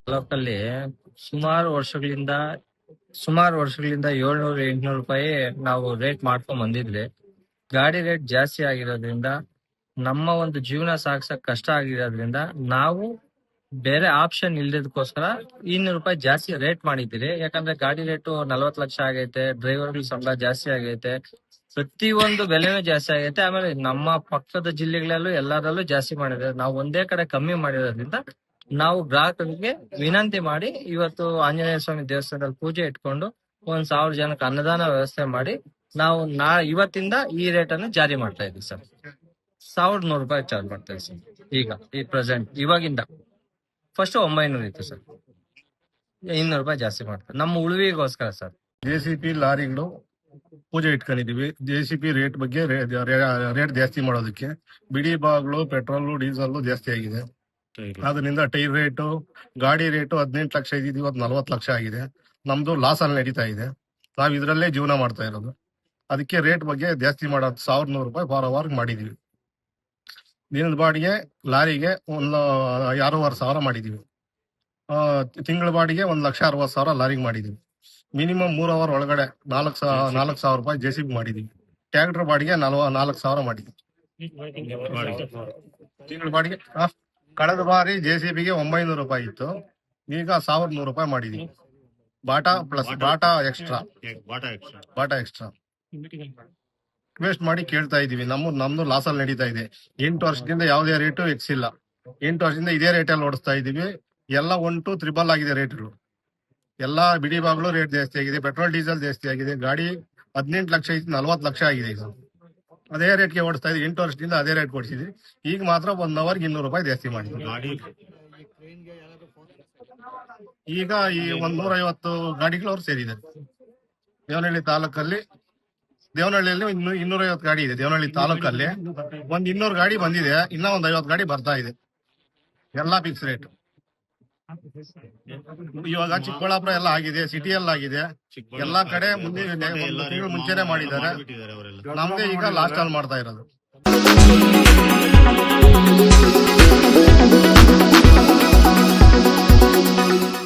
ತಾಲೂಕಲ್ಲಿ ಸುಮಾರು ವರ್ಷಗಳಿಂದ 700-800 ರೂಪಾಯಿ ನಾವು ರೇಟ್ ಮಾಡ್ಕೊಂಡ್ ಬಂದಿದ್ವಿ. ಗಾಡಿ ರೇಟ್ ಜಾಸ್ತಿ ಆಗಿರೋದ್ರಿಂದ ನಮ್ಮ ಒಂದು ಜೀವನ ಸಾಗಿಸಕ್ ಕಷ್ಟ ಆಗಿರೋದ್ರಿಂದ ನಾವು ಬೇರೆ ಆಪ್ಷನ್ ಇಲ್ದಕ್ಕೋಸ್ಕರ 200 ರೂಪಾಯಿ ಜಾಸ್ತಿ ರೇಟ್ ಮಾಡಿದ್ದೀರಿ. ಯಾಕಂದ್ರೆ ಗಾಡಿ ರೇಟು 40 ಲಕ್ಷ ಆಗೈತೆ, ಡ್ರೈವರ್ಗಳ ಸಂಬಳ ಜಾಸ್ತಿ ಆಗೈತೆ, ಪ್ರತಿಯೊಂದು ಬೆಲೆನೂ ಜಾಸ್ತಿ ಆಗೈತೆ. ಆಮೇಲೆ ನಮ್ಮ ಪಕ್ಕದ ಜಿಲ್ಲೆಗಳಲ್ಲೂ ಎಲ್ಲರಲ್ಲೂ ಜಾಸ್ತಿ ಮಾಡಿದ್ದಾರೆ. ನಾವು ಒಂದೇ ಕಡೆ ಕಮ್ಮಿ ಮಾಡಿರೋದ್ರಿಂದ ನಾವು ಗ್ರಾಹಕರಿಗೆ ವಿನಂತಿ ಮಾಡಿ ಇವತ್ತು ಆಂಜನೇಯ ಸ್ವಾಮಿ ದೇವಸ್ಥಾನದಲ್ಲಿ ಪೂಜೆ ಇಟ್ಕೊಂಡು 1000 ಜನಕ್ಕೆ ಅನ್ನದಾನ ವ್ಯವಸ್ಥೆ ಮಾಡಿ ನಾವು ಇವತ್ತಿಂದ ಈ ರೇಟ್ ಅನ್ನು ಜಾರಿ ಮಾಡ್ತಾ ಇದ್ದೀವಿ ಸರ್. 1100 ರೂಪಾಯಿ ಚಾರ್ಜ್ ಮಾಡ್ತಾ ಇದ್ದೀವಿ ಸರ್. ಈ ಪ್ರೆಸೆಂಟ್ ಇವಾಗಿಂದ ಫಸ್ಟ್ 900 ಇತ್ತು ಸರ್, 200 ರೂಪಾಯಿ ಜಾಸ್ತಿ ಮಾಡ್ತಾರೆ ನಮ್ಮ ಉಳಿವಿಗೋಸ್ಕರ ಸರ್. JCB ಲಾರಿಗಳು ಪೂಜೆ ಇಟ್ಕೊಂಡಿದೀವಿ. JCB ರೇಟ್ ಬಗ್ಗೆ ರೇಟ್ ಜಾಸ್ತಿ ಮಾಡೋದಕ್ಕೆ ಬಿಡಿ ಬಾಗ್ಲು, ಪೆಟ್ರೋಲ್, ಡೀಸೆಲ್ ಜಾಸ್ತಿ ಆಗಿದೆ. ಅದರಿಂದ ಟೈರ್ ರೇಟು, ಗಾಡಿ ರೇಟು 18 ಲಕ್ಷ ಇದ್ದಿದ್ದು ಇವತ್ತು 40 ಲಕ್ಷ ಆಗಿದೆ. ನಮ್ದು ಲಾಸ್ ಅಲ್ಲಿ ನಡೀತಾ ಇದೆ. ನಾವ್ ಇದ್ರಲ್ಲೇ ಜೀವನ ಮಾಡ್ತಾ ಇರೋದು. ಅದಕ್ಕೆ ರೇಟ್ ಬಗ್ಗೆ ಜಾಸ್ತಿ ಮಾಡೋದು 1100 ರೂಪಾಯಿ ವಾರ ಮಾಡಿದೀವಿ. ದಿನದ ಬಾಡಿಗೆ ಲಾರಿಗೆ 6,500 ಮಾಡಿದೀವಿ. ತಿಂಗಳ ಬಾಡಿಗೆ 1,60,000 ಲಾರಿಗೆ ಮಾಡಿದೀವಿ. ಮಿನಿಮಮ್ 3 ಅವರ್ ಒಳಗಡೆ 4,000 ರೂಪಾಯಿ JCB ಮಾಡಿದೀವಿ. ಟ್ರ್ಯಾಕ್ಟರ್ ಬಾಡಿಗೆ 4,000 ಮಾಡಿದೀವಿ. ತಿಂಗಳ ಬಾಡಿಗೆ ಕಳೆದ ಬಾರಿ JCBಗೆ 900 ರೂಪಾಯಿ ಇತ್ತು, ಈಗ 1,100 ರೂಪಾಯಿ ಮಾಡಿದೀವಿ. Bata plus Bata extra request ಮಾಡಿ ಕೇಳ್ತಾ ಇದೀವಿ. ನಮ್ದು ಲಾಸ್ ಅಲ್ಲಿ ನಡೀತಾ ಇದೆ. 8 ವರ್ಷದಿಂದ ಯಾವುದೇ ರೇಟು ಎಕ್ಸಿಲ್ಲ. 8 ವರ್ಷದಿಂದ ಇದೇ ರೇಟಲ್ಲಿ ಓಡಿಸ್ತಾ ಇದೀವಿ. ಎಲ್ಲ 1 to 3 ಆಗಿದೆ ರೇಟ್ಗಳು. ಎಲ್ಲ ಬಿಡಿ ಬಾಗ್ಲು ರೇಟ್ ಜಾಸ್ತಿ ಆಗಿದೆ, ಪೆಟ್ರೋಲ್ ಡೀಸೆಲ್ ಜಾಸ್ತಿ ಆಗಿದೆ. ಗಾಡಿ 18 ಲಕ್ಷ ಇತ್ತು, 40 ಲಕ್ಷ ಆಗಿದೆ. ಈಗ ಅದೇ ರೇಟ್ಗೆ ಓಡಿಸ್ತಾ ಇದ್ವಿ. 8 ವರ್ಷದಿಂದ ಅದೇ ರೇಟ್ ಕೊಡ್ಸಿದ್ವಿ. ಈಗ ಮಾತ್ರ 1 ಅವರ್ಗೆ 200 ರೂಪಾಯಿ ಜಾಸ್ತಿ ಮಾಡಿದ್ವಿ. ಈಗ ಈ 150 ಗಾಡಿಗಳು ಅವ್ರು ಸೇರಿದ್ದಾರೆ. ದೇವನಹಳ್ಳಿ ತಾಲೂಕಲ್ಲಿ, ದೇವನಹಳ್ಳಿಯಲ್ಲಿ 250 ಗಾಡಿ ಇದೆ. ದೇವನಹಳ್ಳಿ ತಾಲೂಕಲ್ಲಿ 200 ಗಾಡಿ ಬಂದಿದೆ, ಇನ್ನ 50 ಗಾಡಿ ಬರ್ತಾ ಇದೆ. ಎಲ್ಲಾ ಫಿಕ್ಸ್ ರೇಟ್. ಇವಾಗ ಚಿಕ್ಕಬಳ್ಳಾಪುರ ಎಲ್ಲ ಆಗಿದೆ, ಸಿಟಿಯಲ್ಲಿ ಆಗಿದೆ, ಎಲ್ಲಾ ಕಡೆ ತಿಂಗಳು ಮುಂಚೆನೆ ಮಾಡಿದ್ದಾರೆ. ನಮ್ದೇ ಈಗ ಲಾಸ್ಟ್ ಅಲ್ಲಿ ಮಾಡ್ತಾ ಇರೋದು.